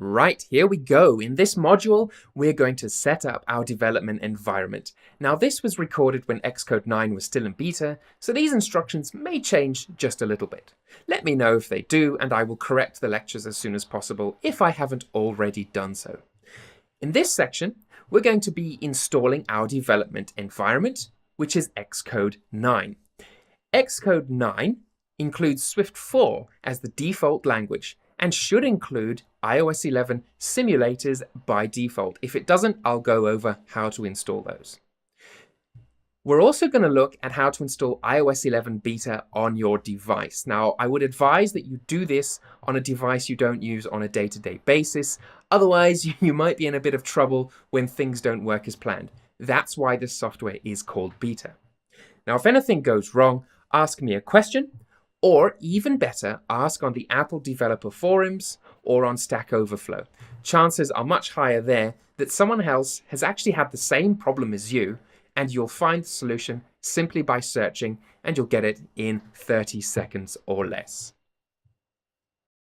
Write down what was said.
Right, here we go. In this module, we're going to set up our development environment. Now, this was recorded when Xcode 9 was still in beta, so these instructions may change just a little bit. Let me know if they do, and I will correct the lectures as soon as possible if I haven't already done so. In this section, we're going to be installing our development environment, which is Xcode 9. Xcode 9 includes Swift 4 as the default language, and should include iOS 11 simulators by default. If it doesn't, I'll go over how to install those. We're also going to look at how to install iOS 11 beta on your device. Now, I would advise that you do this on a device you don't use on a day-to-day basis. Otherwise, you might be in a bit of trouble when things don't work as planned. That's why this software is called beta. Now, if anything goes wrong, ask me a question. Or even better, ask on the Apple developer forums or on Stack Overflow. Chances are much higher there that someone else has actually had the same problem as you, and you'll find the solution simply by searching, and you'll get it in 30 seconds or less.